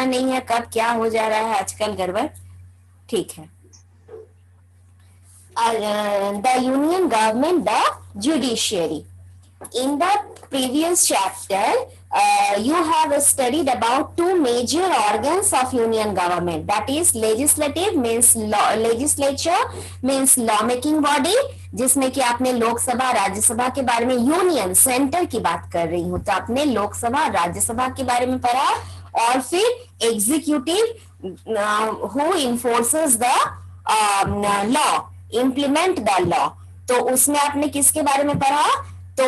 नहीं है कब क्या हो जा रहा है आजकल गड़बड़। ठीक है। The union government, the judiciary. In the previous chapter, you have studied about two major organs of union government. That is, legislative means legislature means law making body, जिसमें कि आपने लोकसभा राज्यसभा के बारे में, यूनियन सेंटर की बात कर रही हूँ तो आपने लोकसभा राज्यसभा के बारे में पढ़ा। और फिर executive who enforces the law, implement the law, तो उसमें आपने किसके बारे में पढ़ा? तो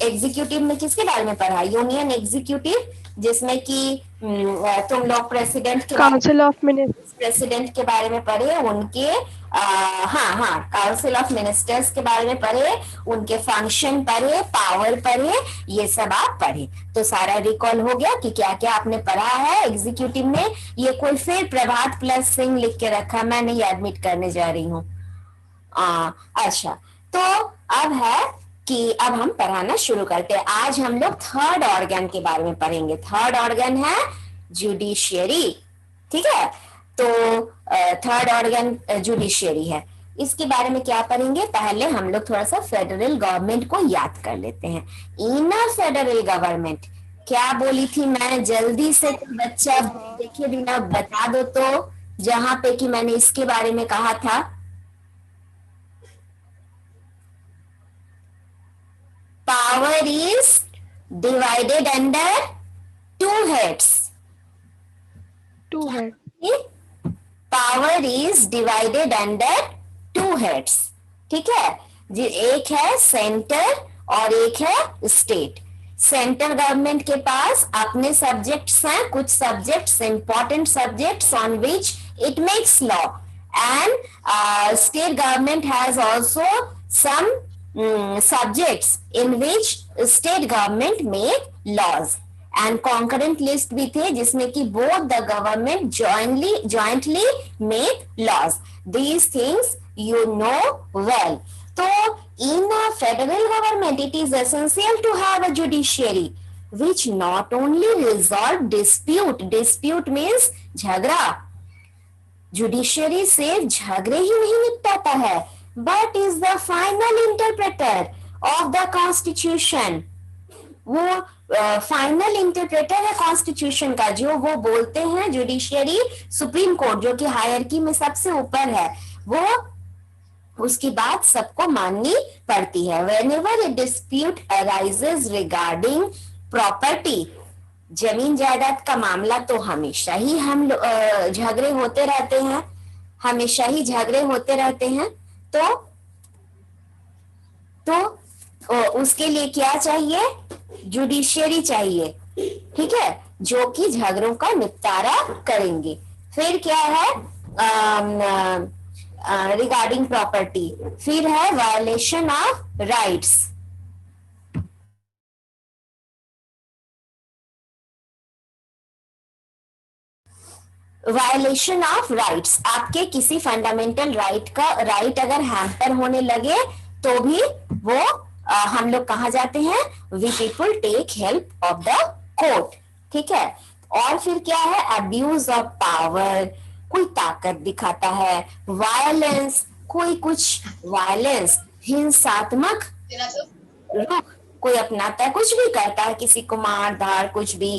एग्जीक्यूटिव में किसके बारे में पढ़ा? यूनियन एग्जीक्यूटिव, जिसमें कि तुम लोग प्रेसिडेंट के काउंसिल ऑफ मिनिस्टर्स, प्रेसिडेंट के बारे में पढ़े, उनके हाँ काउंसिल ऑफ मिनिस्टर्स के बारे में पढ़े, उनके फंक्शन पढ़े, पावर पढ़े, ये सब आप पढ़े। तो सारा रिकॉल हो गया कि क्या क्या आपने पढ़ा है एग्जीक्यूटिव में। ये कोई फिर प्रभात प्लस सिंह लिख के रखा, मैं नहीं एडमिट करने जा रही हूँ। अच्छा, तो अब है कि अब हम पढ़ाना शुरू करते हैं। आज हम लोग थर्ड ऑर्गन के बारे में पढ़ेंगे। थर्ड ऑर्गन है जुडिशियरी, ठीक है। तो थर्ड ऑर्गन जुडिशियरी है। इसके बारे में क्या पढ़ेंगे? पहले हम लोग थोड़ा सा फेडरल गवर्नमेंट को याद कर लेते हैं। इनर फेडरल गवर्नमेंट क्या बोली थी मैं? जल्दी से बच्चा देखे बिना बता दो तो, जहां पे कि मैंने इसके बारे में कहा था। Power is divided under two heads. Two head, Power is divided under two heads. ठीक है जी, एक है सेंटर और एक है स्टेट। सेंट्रल गवर्नमेंट के पास अपने सब्जेक्ट्स हैं, कुछ subjects, important subjects on which it makes law, and state government has also some subjects in which state government make laws, and concurrent list भी थे जिसमें कि both the government jointly make laws. These things you know well. तो in a federal government it is essential to have a judiciary which not only resolve dispute means झगड़ा, judiciary से झगड़े ही नहीं निपटाता है, but is the final interpreter of the constitution. वो final interpreter है constitution का, जो वो बोलते हैं जुडिशियरी, सुप्रीम कोर्ट जो कि हायरकी में सबसे ऊपर है, वो उसकी बात सबको माननी पड़ती है। whenever a dispute arises regarding property, जमीन जायदाद का मामला, तो हमेशा ही हम झगड़े होते रहते हैं, हमेशा ही झगड़े होते रहते हैं। तो उसके लिए क्या चाहिए? जुडिशियरी चाहिए, ठीक है, जो कि झगड़ों का निपटारा करेंगे। फिर क्या है? रिगार्डिंग प्रॉपर्टी, फिर है violation of rights, violation of rights, आपके किसी फंडामेंटल राइट अगर हैम्पर होने लगे तो भी वो हम लोग कहा जाते हैं, we people take help of the court, ठीक है। और फिर क्या है? अब्यूज ऑफ पावर, कोई ताकत दिखाता है, वायलेंस, कोई कुछ वायलेंस, हिंसात्मक रुख कोई अपनाता है, कुछ भी करता है, किसी को मार धाड़, कुछ भी।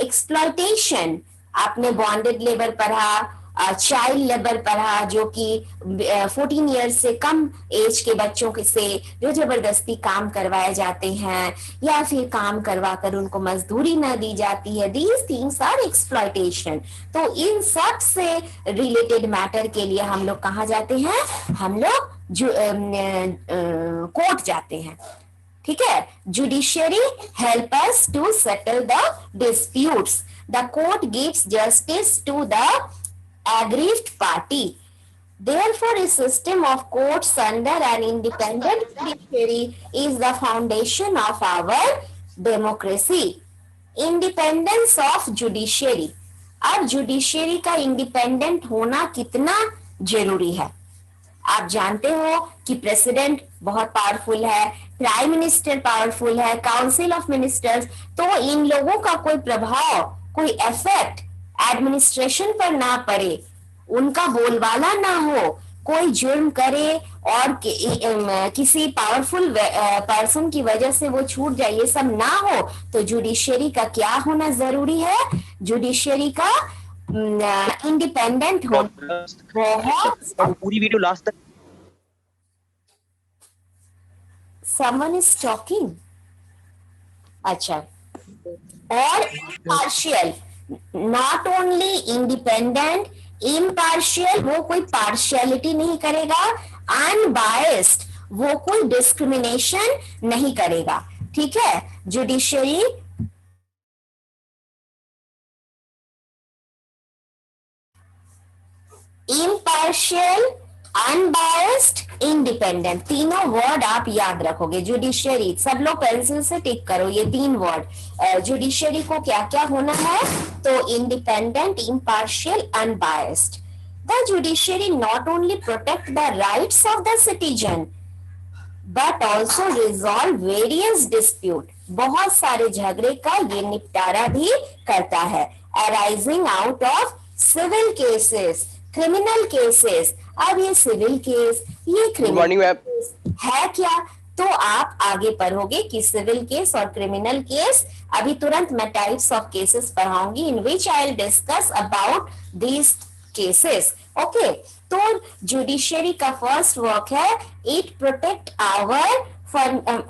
एक्सप्लॉयटेशन, आपने बॉन्डेड लेबर पढ़ा, चाइल्ड लेबर पढ़ा, जो कि 14 ईयर्स से कम एज के बच्चों से जो जबरदस्ती काम करवाए जाते हैं या फिर काम करवा कर उनको मजदूरी न दी जाती है। These things are exploitation. तो इन सब से रिलेटेड मैटर के लिए हम लोग कहाँ जाते हैं? हम लोग कोर्ट जाते हैं, ठीक है। Judiciary help us to settle the disputes, the court gives justice to the aggrieved party. Therefore, a system of courts under an independent judiciary is the foundation of our democracy. Independence of judiciary. अब judiciary का independent होना कितना जरूरी है? आप जानते हो कि प्रेसिडेंट बहुत पावरफुल है, प्राइम मिनिस्टर पावरफुल है, काउंसिल ऑफ मिनिस्टर्स, तो इन लोगों का कोई प्रभाव, कोई इफेक्ट एडमिनिस्ट्रेशन पर ना पड़े, उनका बोलबाला ना हो, कोई जुर्म करे और किसी पावरफुल पर्सन की वजह से वो छूट जाए, ये सब ना हो, तो जुडिशरी का क्या होना जरूरी है? जुडिशरी का इंडिपेंडेंट होना बहुत। पूरी वीडियो लास्ट तक। Someone is talking. अच्छा, और impartial, not only independent, impartial, वो कोई partiality नहीं करेगा, unbiased, वो कोई discrimination नहीं करेगा, ठीक है? जुडिशरी impartial, अनबायस्ड, इंडिपेंडेंट, तीनों वर्ड आप याद रखोगे। जुडिशरी, सब लोग पेंसिल से टिक करो ये 3 वर्ड। जुडिशरी को क्या क्या होना है? तो independent, impartial, unbiased. The judiciary not only protect the rights of the citizen but also resolve various dispute, बहुत सारे झगड़े का ये निपटारा भी करता है। Arising out of civil cases, criminal cases. अब ये सिविल केस, ये क्रिमिनल केस है क्या? तो आप आगे पढ़ोगे कि सिविल केस और क्रिमिनल केस। अभी तुरंत मैं टाइप्स ऑफ केसेस पढ़ाऊंगी in which I will discuss about these cases. Okay, तो जुडिशरी का फर्स्ट वर्क है, it protect our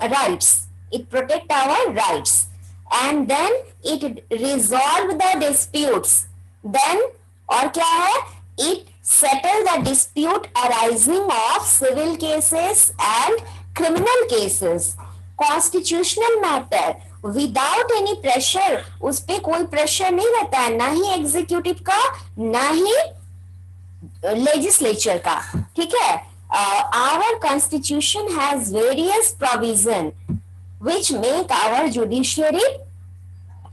rights, it protect our rights and then it resolve the disputes, then और क्या है? It settle the dispute arising of civil cases and criminal cases. Constitutional matter without any pressure, उस पे कोई pressure नहीं रहता है, ना ही एग्जीक्यूटिव का ना ही लेजिस्लेचर का, ठीक है? Our constitution has various provision which make our judiciary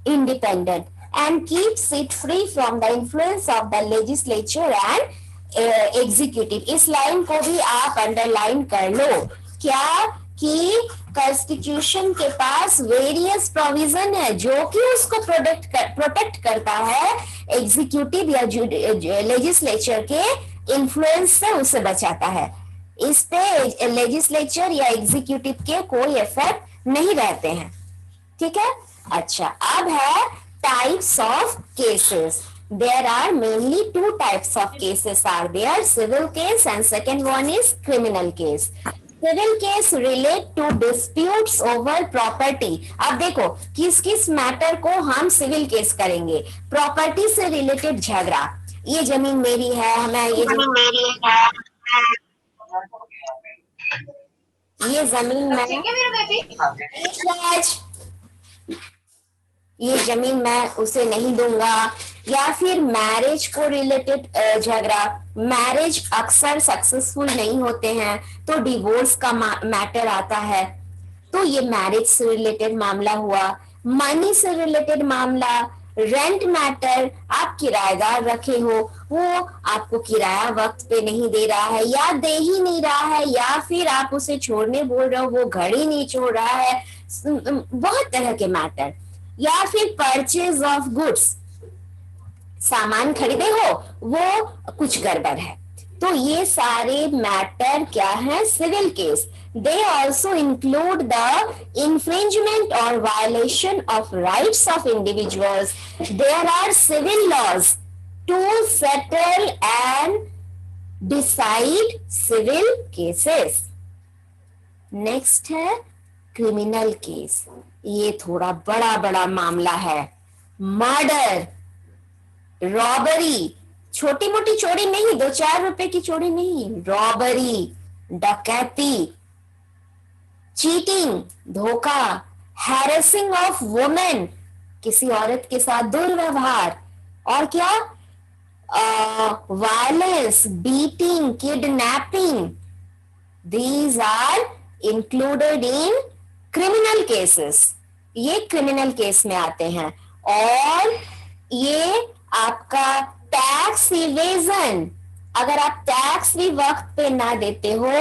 independent and keeps it free from the influence of the legislature and executive. इस लाइन को भी आप अंडरलाइन कर लो, क्या कि कॉन्स्टिट्यूशन के पास वेरियस प्रोविजन है जो कि उसको प्रोटेक्ट करता है एग्जीक्यूटिव या लेजिस्लेचर के इन्फ्लुएंस से, उसे बचाता है। इस पे लेजिस्लेचर या एग्जीक्यूटिव के कोई इफेक्ट नहीं रहते हैं, ठीक है? अच्छा, अब है types of cases. There are mainly 2 types of cases are there, civil case and second one is criminal case. Civil case relate to disputes over property. अब देखो किस किस मैटर को हम सिविल केस करेंगे? प्रॉपर्टी से रिलेटेड झगड़ा, ये जमीन मेरी है, हमें ये जमीन मेरी है, ये जमीन ये जमीन मैं उसे नहीं दूंगा, या फिर मैरिज को रिलेटेड झगड़ा, मैरिज अक्सर सक्सेसफुल नहीं होते हैं तो डिवोर्स का मैटर आता है, तो ये मैरिज से रिलेटेड मामला हुआ। मनी से रिलेटेड मामला, रेंट मैटर, आप किराएदार रखे हो, वो आपको किराया वक्त पे नहीं दे रहा है या दे ही नहीं रहा है, या फिर आप उसे छोड़ने बोल रहे हो, वो घर ही नहीं छोड़ रहा है, बहुत तरह के मैटर। या फिर परचेज ऑफ गुड्स, सामान खरीदे हो, वो कुछ गड़बड़ है, तो ये सारे मैटर क्या है? Civil case. They also include the infringement और violation of rights of individuals. There are civil laws to settle and decide civil cases. Next है क्रिमिनल केस, ये थोड़ा बड़ा बड़ा मामला है। मर्डर, रॉबरी, छोटी मोटी चोरी नहीं, 2-4 रुपए की चोरी नहीं, रॉबरी, डकैती, चीटिंग, धोखा, हैरेसिंग ऑफ वुमेन, किसी औरत के साथ दुर्व्यवहार, और क्या? Violence, beating, kidnapping, these are included in criminal cases. ये क्रिमिनल केस में आते हैं। और ये आपका टैक्स इवेजन, अगर आप टैक्स भी वक्त पे ना देते हो,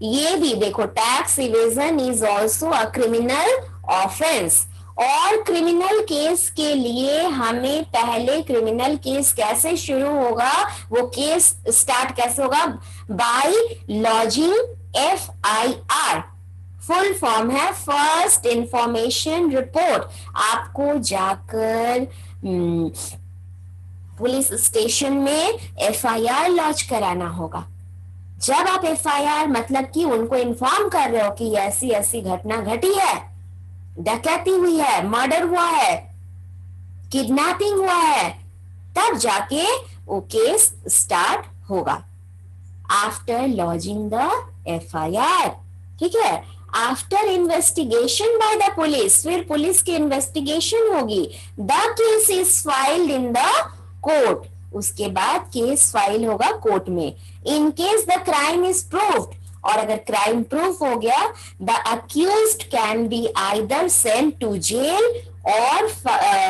ये भी देखो, tax evasion is also a criminal offence. और क्रिमिनल केस के लिए हमें पहले क्रिमिनल केस कैसे शुरू होगा, वो केस स्टार्ट कैसे होगा, by lodging FIR। Full form है फर्स्ट इंफॉर्मेशन रिपोर्ट। आपको जाकर पुलिस स्टेशन में FIR लॉन्च कराना होगा। जब आप FIR मतलब कि उनको इन्फॉर्म कर रहे हो कि ऐसी ऐसी घटना घटी है, डकैती हुई है, मर्डर हुआ है, किडनैपिंग हुआ है, तब जाके वो केस स्टार्ट होगा आफ्टर लॉजिंग द FIR। ठीक है, after investigation by the police, फिर पुलिस की इन्वेस्टिगेशन होगी, the case is filed in the court, उसके बाद केस फाइल होगा कोर्ट में। In case the crime is proved, और अगर क्राइम प्रूफ हो गया, the accused can be either sent to jail और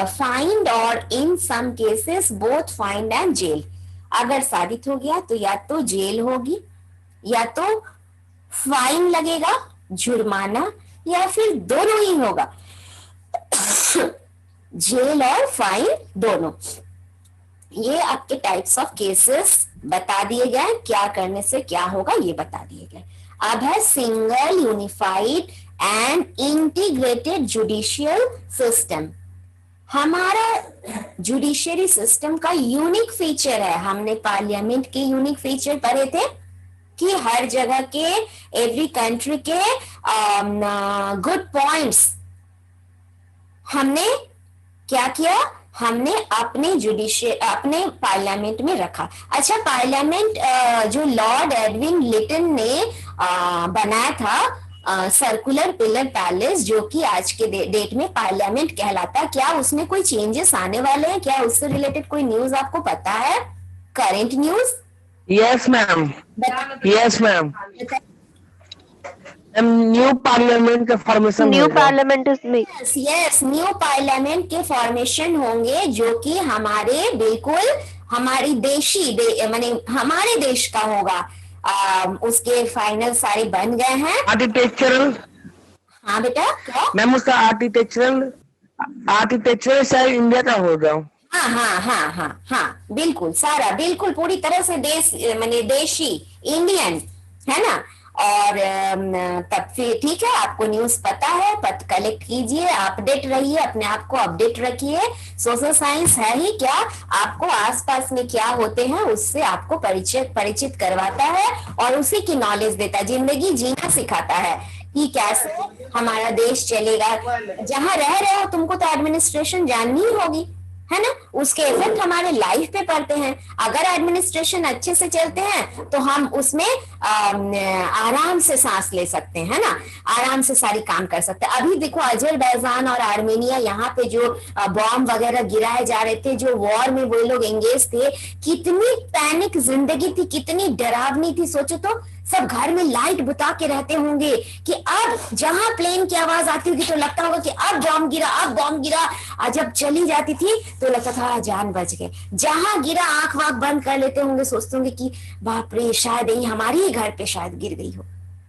फाइंड, और in some cases both fined and jail. अगर साबित हो गया तो या तो जेल होगी, या तो फाइन लगेगा, जुर्माना, या फिर दोनों ही होगा, जेल और फाइन दोनों। ये आपके टाइप्स ऑफ केसेस बता दिए गए, क्या करने से क्या होगा ये बता दिए गए। अब है single unified and integrated judicial system. हमारा जुडिशियरी सिस्टम का यूनिक फीचर है, हमने पार्लियामेंट के यूनिक फीचर पढ़े थे कि हर जगह के, एवरी कंट्री के गुड पॉइंट्स हमने क्या किया, हमने अपने पार्लियामेंट में रखा। अच्छा, पार्लियामेंट जो लॉर्ड एडविन लिटन ने बनाया था सर्कुलर पिलर पैलेस, जो कि आज के डेट में पार्लियामेंट कहलाता, क्या उसमें कोई चेंजेस आने वाले हैं? क्या उससे रिलेटेड कोई न्यूज आपको पता है, current news? Yes, ma'am. Yes, ma'am. New parliament का फॉर्मेशन New होगा। parliament is made. Yes, new parliament के फॉर्मेशन होंगे, जो कि हमारे बिल्कुल हमारी माने हमारे देश का होगा। उसके फाइनल सारे बन गए हैं। आर्किटेक्चरल, हाँ बेटा, क्या? मैम उसका आर्किटेक्चरल शायद इंडिया का होगा। हाँ हाँ हाँ हाँ हाँ, बिल्कुल सारा, बिल्कुल पूरी तरह से माने देशी, इंडियन है ना। और तब फिर ठीक है, आपको न्यूज पता है, कलेक्ट कीजिए, अपडेट रहिए, अपने आप को अपडेट रखिए। सोशल साइंस है ही क्या, आपको आसपास में क्या होते हैं उससे आपको परिचित करवाता है, और उसी की नॉलेज देता है, जिंदगी जीना सिखाता है कि कैसे हमारा देश चलेगा। जहां रह रहे हो तुमको तो एडमिनिस्ट्रेशन जाननी ही होगी, है ना, उसके इफेक्ट हमारे लाइफ पे पड़ते हैं। अगर एडमिनिस्ट्रेशन अच्छे से चलते हैं तो हम उसमें आराम से सांस ले सकते हैं, ना, आराम से सारी काम कर सकते हैं। अभी देखो अजरबैजान और आर्मेनिया, यहाँ पे जो बॉम्ब वगैरह गिराए जा रहे थे, जो वॉर में वो लोग एंगेज थे, कितनी पैनिक जिंदगी थी, कितनी डरावनी थी। सोचो तो, सब घर में लाइट बुता के रहते होंगे कि अब जहां प्लेन की आवाज आती होगी तो लगता होगा कि अब बॉम्ब गिरा, अब बॉम्ब गिरा। और जब चली जाती थी तो लगता था जान बच गए। जहां गिरा आंख वाख बंद कर लेते होंगे, सोचते होंगे कि बाप रे, शायद यही हमारी ही घर पे शायद गिर गई हो।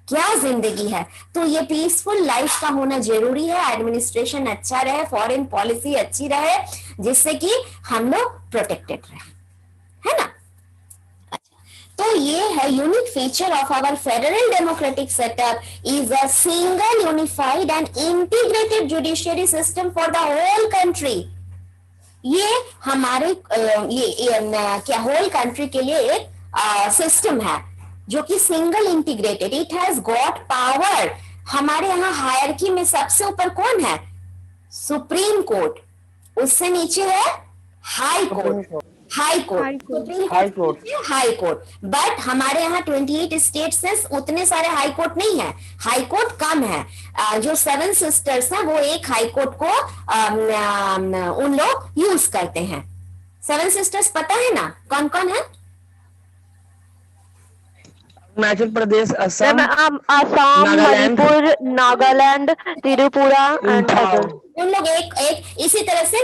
क्या जिंदगी है। तो ये पीसफुल लाइफ का होना जरूरी है, एडमिनिस्ट्रेशन अच्छा रहे, फॉरेन पॉलिसी अच्छी रहे, जिससे कि हम लोग प्रोटेक्टेड रहे, है ना। तो ये है unique feature of our federal democratic setup is a single unified and integrated judiciary system for the whole country. ये हमारे क्या होल कंट्री के लिए एक सिस्टम है जो कि single integrated, it has got power. हमारे यहाँ हायरकी में सबसे ऊपर कौन है? सुप्रीम कोर्ट, उससे नीचे है high court, high court, high court. But हमारे यहाँ 28 स्टेट्स हैं, उतने सारे हाई कोर्ट नहीं है, हाई कोर्ट कम है। जो 7 सिस्टर्स हैं वो एक हाई कोर्ट को उन लोग यूज करते हैं। 7 सिस्टर्स पता है ना कौन कौन है? Arunachal Pradesh, Assam, Assam, Manipur, Nagaland, Tripura and others. उन लोग एक इसी तरह से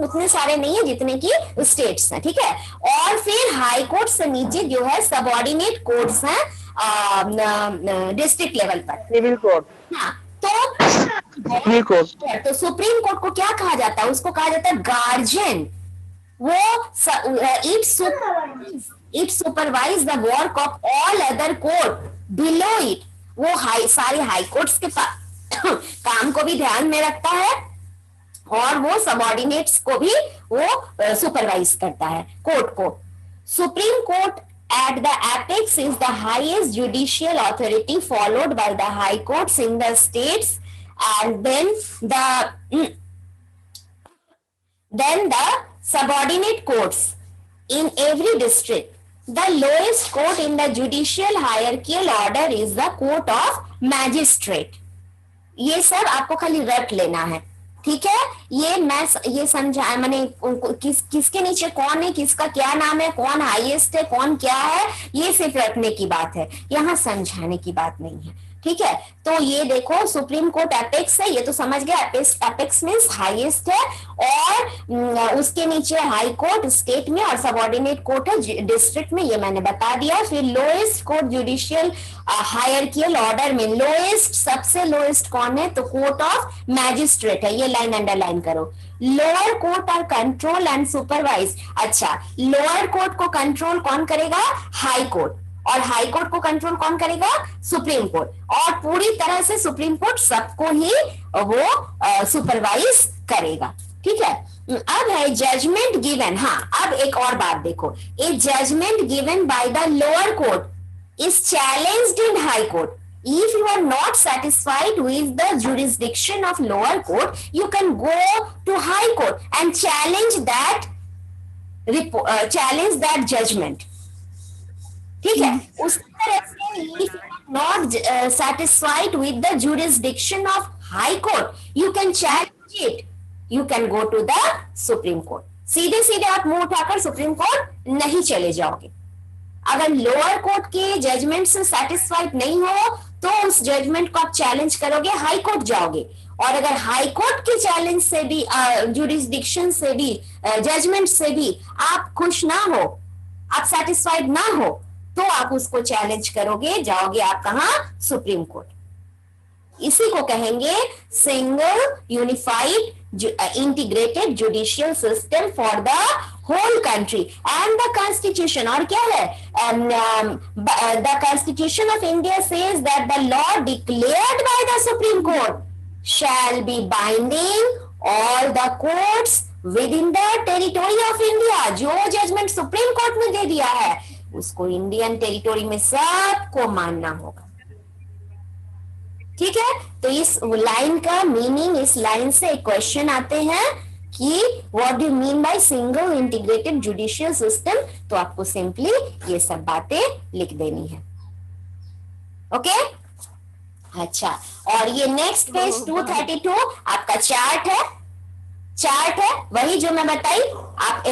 उतने सारे नहीं है जितने की स्टेट्स हैं, ठीक है। और फिर हाई कोर्ट से नीचे जो है सबऑर्डिनेट कोर्ट्स हैं डिस्ट्रिक्ट लेवल पर, सिविल कोर्ट। हाँ, तो सुप्रीम कोर्ट। तो सुप्रीम कोर्ट को क्या कहा जाता है? उसको कहा जाता है गार्जियन। वो it supervise the work of all other court below it. वो सारे हाई कोर्ट्स के काम को भी ध्यान में रखता है और वो सबॉर्डिनेट्स को भी वो सुपरवाइज करता है कोर्ट को। Supreme court at the apex is the highest judicial authority followed by the high courts in the states and then the subordinate courts in every district. The lowest court in the judicial hierarchical order is the court of magistrate. ये सब आपको खाली रट लेना है, ठीक है? ये समझा मैंने किसके नीचे कौन है, किसका क्या नाम है, कौन हाईएस्ट है, कौन क्या है, ये सिर्फ रटने की बात है, यहाँ समझाने की बात नहीं है, ठीक है? तो ये देखो सुप्रीम कोर्ट एपेक्स है, ये तो समझ गए, एपेक्स मींस हाईएस्ट है, और उसके नीचे हाई कोर्ट स्टेट में और सबऑर्डिनेट कोर्ट है डिस्ट्रिक्ट में, ये मैंने बता दिया। फिर lowest court judicial hierarchical order में लोएस्ट, सबसे लोएस्ट कौन है? तो कोर्ट ऑफ मैजिस्ट्रेट है, ये लाइन अंडरलाइन करो। Lower court are control and supervise. अच्छा, लोअर कोर्ट को कंट्रोल कौन करेगा? हाई कोर्ट, और हाई कोर्ट को कंट्रोल कौन करेगा? सुप्रीम कोर्ट, और पूरी तरह से सुप्रीम कोर्ट सबको ही वो सुपरवाइज करेगा, ठीक है? अब है जजमेंट गिवन। हाँ, अब एक और बात देखो, a judgment given by the lower court is challenged in high court. If you are not satisfied with the jurisdiction of lower court, you can go to high court and challenge that judgment. ठीक है? उस तरह से if you are not satisfied with the jurisdiction of high court, you can challenge it. You can go to the Supreme Court. सीधे सीधे आप मुंह उठाकर सुप्रीम कोर्ट नहीं चले जाओगे। अगर लोअर कोर्ट के जजमेंट से सेटिस्फाइड नहीं हो तो उस जजमेंट को आप चैलेंज करोगे, हाई कोर्ट जाओगे, और अगर हाई कोर्ट के चैलेंज से भी, जुरिस्डिक्शन से भी, जजमेंट से भी आप खुश ना हो, आप सेटिस्फाइड ना हो, तो आप उसको चैलेंज करोगे, जाओगे आप कहां? Supreme court. इसी को कहेंगे single unified integrated judicial system for the whole country and the constitution. और क्या है? The constitution of India says that the law declared by the supreme court shall be binding all the courts within the territory of India. जो judgment supreme court ने दे दिया है उसको Indian territory में सबको मानना होगा, ठीक है? तो इस लाइन का मीनिंग, इस लाइन से एक क्वेश्चन आते हैं कि what do you mean by single integrated judicial system, तो आपको सिंपली ये सब बातें लिख देनी है, ओके? अच्छा, और ये नेक्स्ट पेज 232 आपका चार्ट है वही जो मैं बताई, आप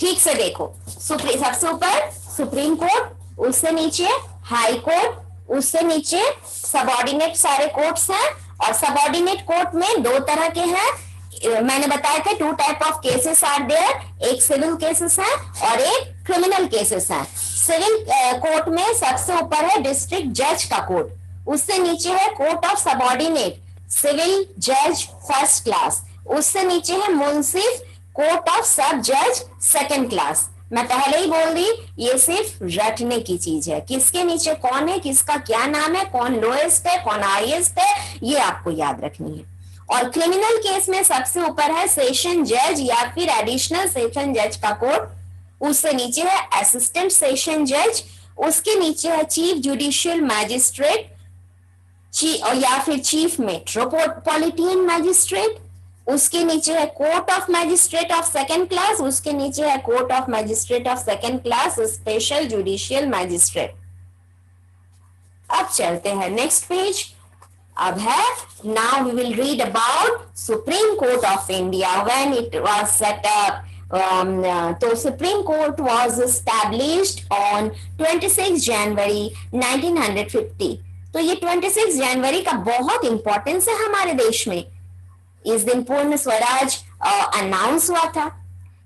ठीक से देखो। सबसे ऊपर सुप्रीम कोर्ट, उससे नीचे हाई कोर्ट, उससे नीचे सबऑर्डिनेट सारे कोर्ट्स हैं, और सबऑर्डिनेट कोर्ट में दो तरह के हैं, मैंने बताया था, 2 type of cases are there, एक सिविल केसेस है और एक क्रिमिनल केसेस है। सिविल कोर्ट में सबसे ऊपर है डिस्ट्रिक्ट जज का कोर्ट, उससे नीचे है कोर्ट ऑफ सबऑर्डिनेट सिविल जज फर्स्ट क्लास, उससे नीचे है मुंसिफ कोर्ट ऑफ सब जज सेकंड क्लास। मैं पहले ही बोल दी, ये सिर्फ रटने की चीज है, किसके नीचे कौन है, किसका क्या नाम है, कौन लोएस्ट है, कौन हाईएस्ट है, ये आपको याद रखनी है। और क्रिमिनल केस में सबसे ऊपर है सेशन जज या फिर एडिशनल सेशन जज का कोर्ट, उससे नीचे है असिस्टेंट सेशन जज, उसके नीचे है चीफ जुडिशियल मैजिस्ट्रेट या फिर चीफ मेट्रोपॉलिटन मैजिस्ट्रेट, उसके नीचे है court of magistrate of second class, उसके नीचे है court of magistrate of second class special judicial magistrate. अब चलते हैं नेक्स्ट पेज। अब है now we will read about supreme court of India when it was set up. तो supreme court was established on 26 January 1950। तो ये 26 जनवरी का बहुत इंपॉर्टेंस है हमारे देश में। इस दिन पूर्ण स्वराज अनाउंस हुआ था,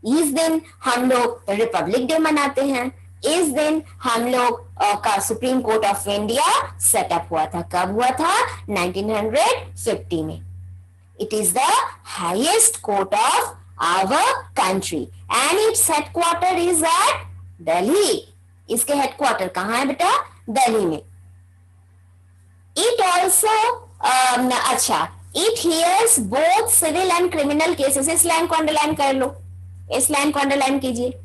इस दिन हम लोग रिपब्लिक डे मनाते हैं, इस दिन हम लोग का supreme court of India setup हुआ था। कब हुआ था? 1950 में। It is the highest court of our country and its headquarter is at Delhi. इसके हेडक्वार्टर कहाँ है बेटा? दिल्ली में. It also अच्छा, it hears both civil and criminal cases. इस लाइन को अंडरलाइन कर लो, इस लाइन को अंडरलाइन कीजिए.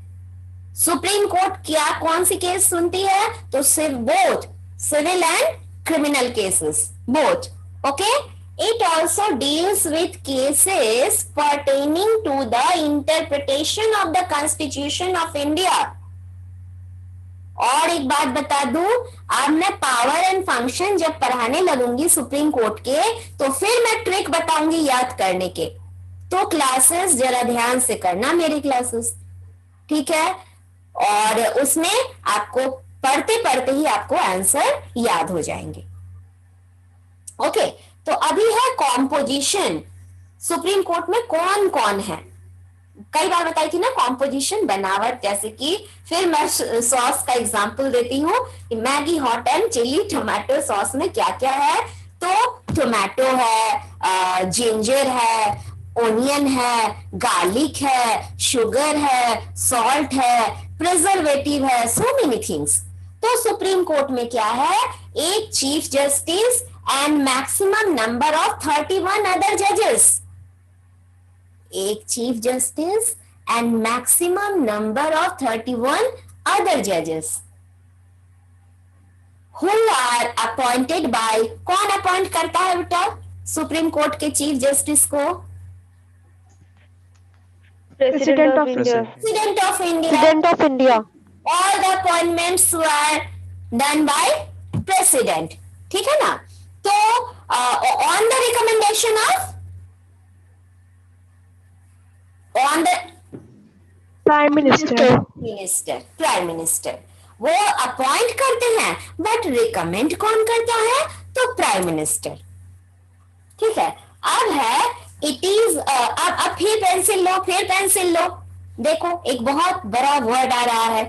सुप्रीम कोर्ट क्या कौन सी केस सुनती है? तो सिर्फ both civil and criminal cases, both. Okay. It also deals with cases pertaining to the interpretation of the Constitution of India. और एक बात बता दूं, अब मैं पावर एंड फंक्शन जब पढ़ाने लगूंगी सुप्रीम कोर्ट के, तो फिर मैं ट्रिक बताऊंगी याद करने के. तो क्लासेस जरा ध्यान से करना, मेरी क्लासेस, ठीक है? और उसमें आपको पढ़ते पढ़ते ही आपको आंसर याद हो जाएंगे. ओके. तो अभी है कॉम्पोजिशन. सुप्रीम कोर्ट में कौन कौन है? कई बार बताई थी ना कॉम्पोजिशन, बनावट, जैसे कि फिर मैं सॉस का एग्जांपल देती हूँ. Maggi hot and chilli tomato sauce में क्या क्या है? तो टोमेटो है, जिंजर है, ओनियन है, गार्लिक है, शुगर है, सॉल्ट है, प्रिजर्वेटिव है, सो मेनी थिंग्स. तो सुप्रीम कोर्ट में क्या है? एक chief justice and maximum number of 31 other judges. एक chief justice and maximum number of 31 other judges who are appointed by. कौन अपॉइंट करता है बेटा सुप्रीम कोर्ट के चीफ जस्टिस को? President of India. President of India. President of India. All the appointments were done by president. ठीक है ना? तो on the recommendation of Prime Minister. Prime minister वो अपॉइंट करते हैं, बट रिकमेंड कौन करता है? तो प्राइम मिनिस्टर. ठीक है. अब है इट इज, अब फिर पेंसिल लो, फिर पेंसिल लो. देखो एक बहुत बड़ा वर्ड आ रहा है,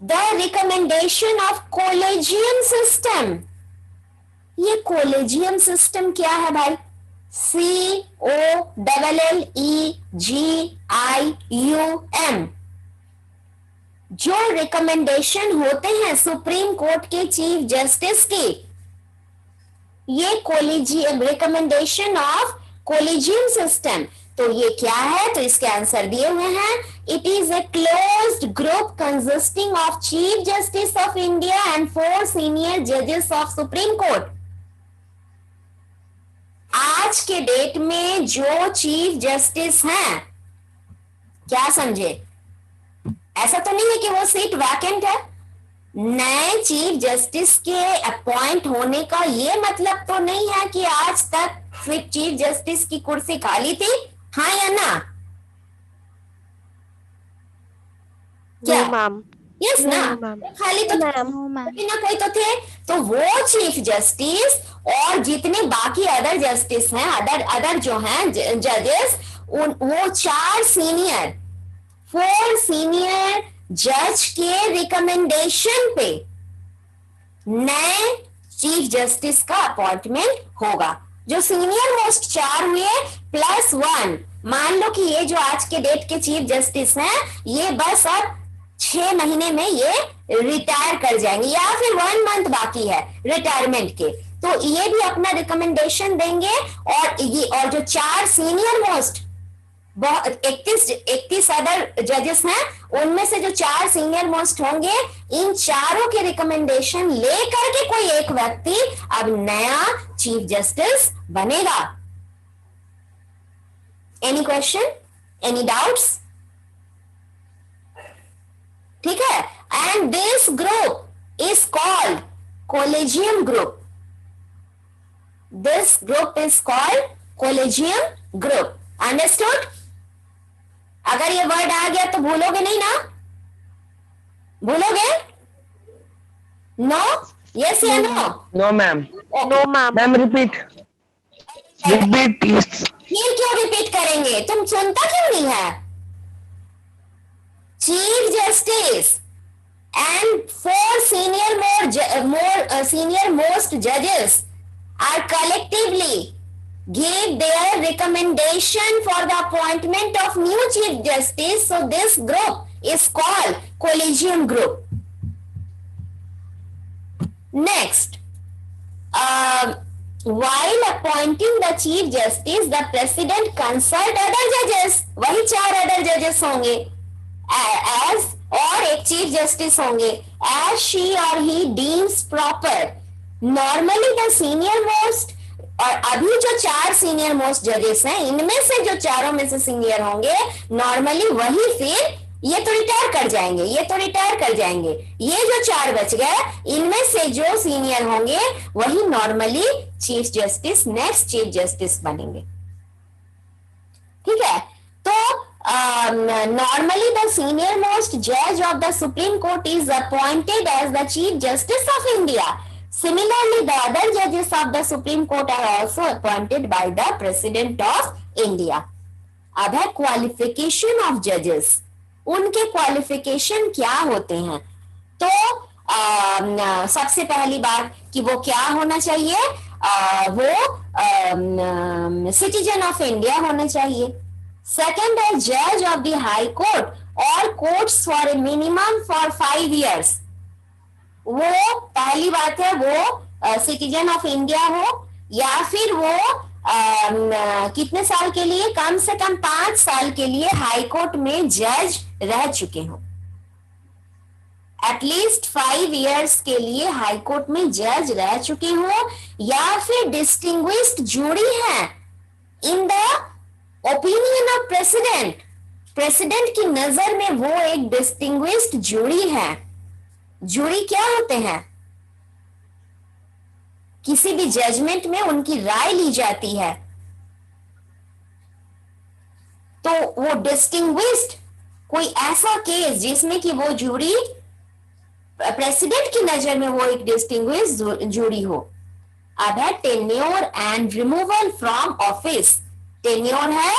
the recommendation of collegium system. ये कोलेजियम सिस्टम क्या है भाई? COLLEGIUM. जो रिकमेंडेशन होते हैं सुप्रीम कोर्ट के चीफ जस्टिस के, ये collegium, recommendation of collegium system. तो ये क्या है? तो इसके आंसर दिए हुए हैं. It is a closed group consisting of chief justice of India and 4 senior जजेस ऑफ सुप्रीम कोर्ट. आज के डेट में जो चीफ जस्टिस हैं, क्या समझे? ऐसा तो नहीं है कि वो सीट वैकेंट है. नए चीफ जस्टिस के अपॉइंट होने का ये मतलब तो नहीं है कि आज तक सिर्फ चीफ जस्टिस की कुर्सी खाली थी. हाँ या ना? क्या मैम? यस ना? खाली तो कोई ना कोई तो थे. तो वो चीफ जस्टिस और जितने बाकी अदर जस्टिस हैं, अदर जो हैं जजेस, वो 4 सीनियर जज के रिकमेंडेशन पे नए चीफ जस्टिस का अपॉइंटमेंट होगा. जो सीनियर मोस्ट 4 हुए +1. मान लो कि ये जो आज के डेट के चीफ जस्टिस हैं, ये बस अब 6 महीने में ये रिटायर कर जाएंगे, या फिर 1 मंथ बाकी है रिटायरमेंट के, तो ये भी अपना रिकमेंडेशन देंगे. और जो 4 सीनियर मोस्ट 31 अदर जजेस हैं, उनमें से जो 4 सीनियर मोस्ट होंगे, इन चारों के रिकमेंडेशन लेकर के कोई एक व्यक्ति अब नया चीफ जस्टिस बनेगा. Any question, any doubts? ठीक है. And this group is called collegium group. This group is called collegium group. Understood? अगर ये वर्ड आ गया तो भूलोगे नहीं ना? भूलोगे? नो? यस या no? No ma'am. No, ma'am. Ma'am repeat. फिर क्यों रिपीट करेंगे? तुम सुनता क्यों नहीं है? Chief justice and 4 senior most judges are collectively gave their recommendation for the appointment of new chief justice. So this group is called collegium group. Next, while appointing the chief justice, the president consult other judges. वही 4 other judges होंगे as, और एक chief justice होंगे as she or he deems proper. Normally the senior most, और अभी जो 4 senior most जजेस हैं, इनमें से जो चारों में से सीनियर होंगे, नॉर्मली वही फिर ये तो रिटायर कर जाएंगे, ये तो रिटायर कर जाएंगे, ये जो 4 बच गए, इनमें से जो सीनियर होंगे वही normally chief justice, next chief justice बनेंगे। ठीक है, तो नॉर्मली द सीनियर मोस्ट जज of the supreme court is appointed as the chief justice of India. Similarly, the other judges of the Supreme Court are also appointed by the President of India. अब है qualification of जजेस। उनके qualification क्या होते हैं? तो सबसे पहली बात कि वो क्या होना चाहिए, वो सिटीजन ऑफ इंडिया होना चाहिए। सेकंड है जज ऑफ द हाई कोर्ट और courts for a minimum for 5 years। वो पहली बात है वो सिटीजन ऑफ इंडिया हो, या फिर वो कितने साल के लिए, कम से कम 5 साल के लिए हाई कोर्ट में जज रह चुके हो, एटलीस्ट 5 years के लिए हाई कोर्ट में जज रह चुके हो, या फिर डिस्टिंग्विश्ड जूरी है in the opinion of president. President की नजर में वो एक डिस्टिंग्विश्ड जूरी है। जूरी क्या होते हैं? किसी भी जजमेंट में उनकी राय ली जाती है, तो वो डिस्टिंग्विश्ड कोई ऐसा केस जिसमें कि वो जूरी, प्रेसिडेंट की नजर में वो एक डिस्टिंग्विश्ड जूरी हो। अब है tenure and removal from office. Tenure है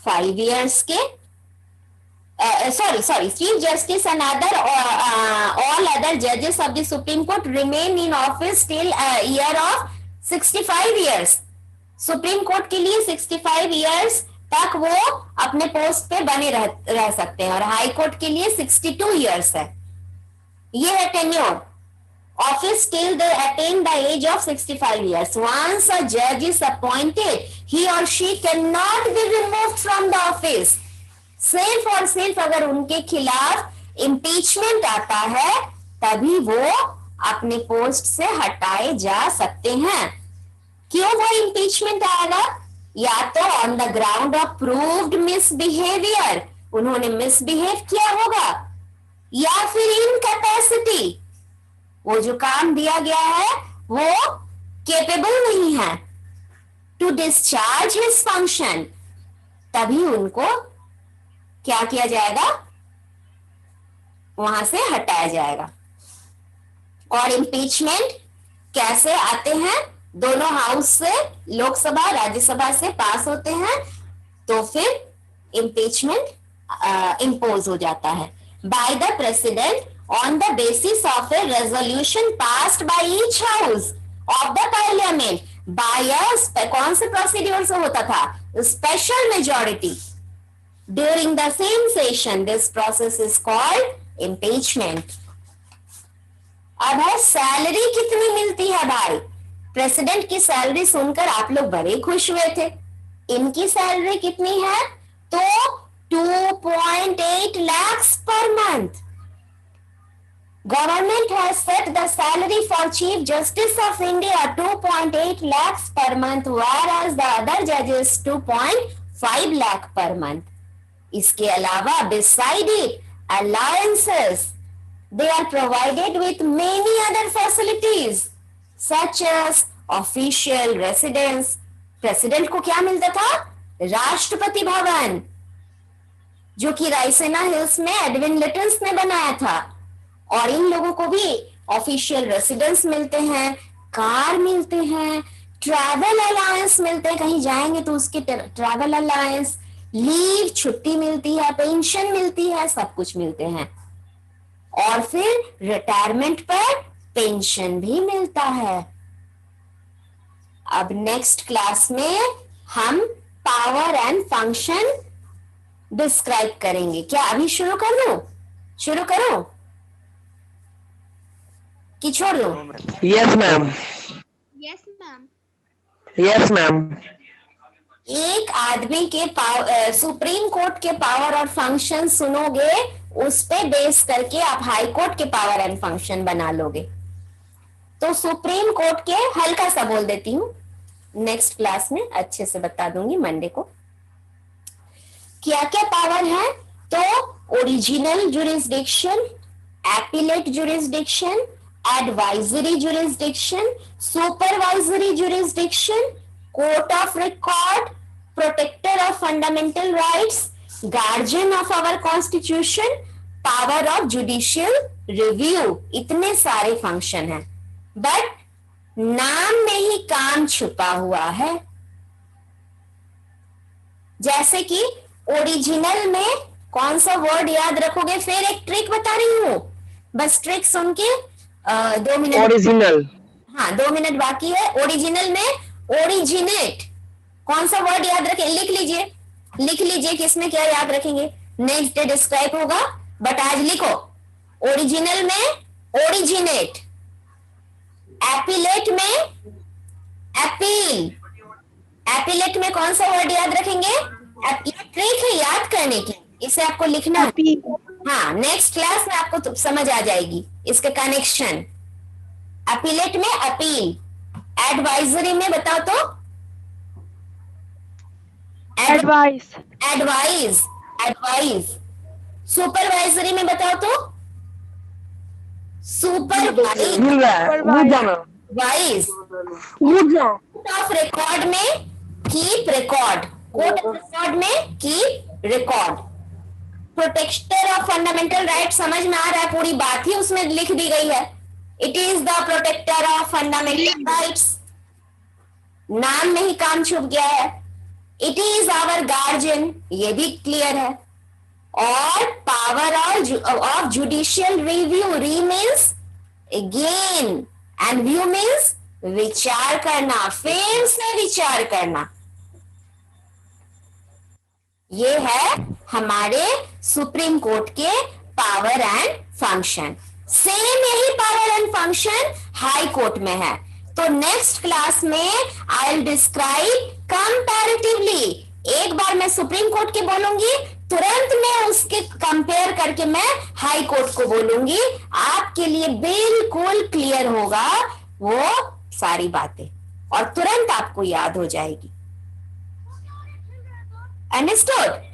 5 years के, Chief Justice and all other judges of the Supreme Court remain in office till a year of 65 years. Supreme Court के लिए 65 years तक वो अपने पोस्ट पे बने रह सकते हैं, और हाई कोर्ट के लिए 62 years है। ये है tenure, office till they attain the age of 65 years. Once a judge is appointed, he or she cannot be removed from the office. सिर्फ और सिर्फ अगर उनके खिलाफ इम्पीचमेंट आता है तभी वो अपने पोस्ट से हटाए जा सकते हैं। क्यों वो इम्पीचमेंट आएगा? या तो on the ground of proved misbehaviour, उन्होंने मिसबिहेव किया होगा, या फिर इनकैपेसिटी, वो जो काम दिया गया है वो केपेबल नहीं है टू डिस्चार्ज हिज फंक्शन, तभी उनको क्या किया जाएगा? वहां से हटाया जाएगा। और इम्पीचमेंट कैसे आते हैं? दोनों हाउस से, लोकसभा राज्यसभा से पास होते हैं, तो फिर इम्पीचमेंट इम्पोज हो जाता है by the president on the basis of a resolution passed by each house of the parliament by कौन से प्रोसीड्यूर से होता था? Special majority during the same session. This process is called impeachment. अब है सैलरी कितनी मिलती है भाई? प्रेसिडेंट की सैलरी सुनकर आप लोग बड़े खुश हुए थे। इनकी सैलरी कितनी है? तो 2.8 lakhs per month. Government has set the salary for Chief Justice of India 2.8 lakhs per month, whereas the other judges 2.5 lakh per month. इसके अलावा beside it, alliances, they are provided with many other facilities such as official residence. President को क्या मिलता था? राष्ट्रपति भवन, जो कि Raisena hills में Edwin लिटल्स ने बनाया था, और इन लोगों को भी ऑफिशियल रेसिडेंस मिलते हैं, कार मिलते हैं, ट्रैवल अलायंस मिलते हैं, कहीं जाएंगे तो उसके ट्रैवल अलायंस, लीव छुट्टी मिलती है, पेंशन मिलती है, सब कुछ मिलते हैं, और फिर रिटायरमेंट पर पेंशन भी मिलता है। अब नेक्स्ट क्लास में हम पावर एंड फंक्शन डिस्क्राइब करेंगे। क्या अभी शुरू कर दूं? शुरू करूं कि छोड़ दूं? Yes ma'am. Yes, ma'am. Yes ma'am. एक आदमी के सुप्रीम कोर्ट के पावर और फंक्शन सुनोगे, उस पे बेस करके आप हाई कोर्ट के पावर एंड फंक्शन बना लोगे। तो सुप्रीम कोर्ट के हल्का सा बोल देती हूँ, नेक्स्ट क्लास में अच्छे से बता दूंगी मंडे को। क्या क्या पावर है? तो original jurisdiction, appellate jurisdiction, advisory jurisdiction, supervisory jurisdiction, court of record, protector of fundamental rights, guardian of our constitution, power of judicial review. इतने सारे फंक्शन हैं, बट नाम में ही काम छुपा हुआ है। जैसे कि ओरिजिनल में कौन सा वर्ड याद रखोगे? फिर एक ट्रिक बता रही हूं, बस ट्रिक सुन के 2 मिनट। ओरिजिनल। हाँ, 2 मिनट बाकी है। ओरिजिनल में ओरिजिनेट, कौन सा वर्ड याद रखें? लिख लीजिए, लिख लीजिए कि इसमें क्या याद रखेंगे। नेक्स्ट डे डिस्क्राइब होगा, बट आज लिखो। ओरिजिनल में ओरिजिनेट, एपिलेट में अपील। एपिलेट में कौन सा वर्ड याद रखेंगे? ट्रिक है याद करने की, इसे आपको लिखना है। हाँ, नेक्स्ट क्लास में आपको तो समझ आ जाएगी इसके कनेक्शन। अपीलेट में अपील, एडवाइजरी में बताओ तो एडवाइस, एडवाइज, एडवाइज। सुपरवाइजरी में बताओ तो सुपरवाइज, मिल रहा है, रुक जाना, वाइज। रुक जाओ। कोर्ट ऑफ रिकॉर्ड में keep record, court of record में keep record. Protector of fundamental right, समझ में आ रहा है? पूरी बात ही उसमें लिख दी गई है। It is the protector of fundamental rights, नाम में ही काम छुप गया है। इट इज आवर गार्जियन, ये भी क्लियर है। और पावर ऑफ जुडिशियल रिव्यू, री means again and view means विचार करना, फिर से विचार करना। ये है हमारे सुप्रीम कोर्ट के पावर एंड फंक्शन। सेम यही power and function high court में है। तो नेक्स्ट क्लास में आई विल डिस्क्राइब कंपैरेटिवली। एक बार मैं सुप्रीम कोर्ट के बोलूंगी, तुरंत मैं उसके कंपेयर करके मैं हाई कोर्ट को बोलूंगी। आपके लिए बिल्कुल क्लियर होगा वो सारी बातें, और तुरंत आपको याद हो जाएगी। अंडरस्टूड?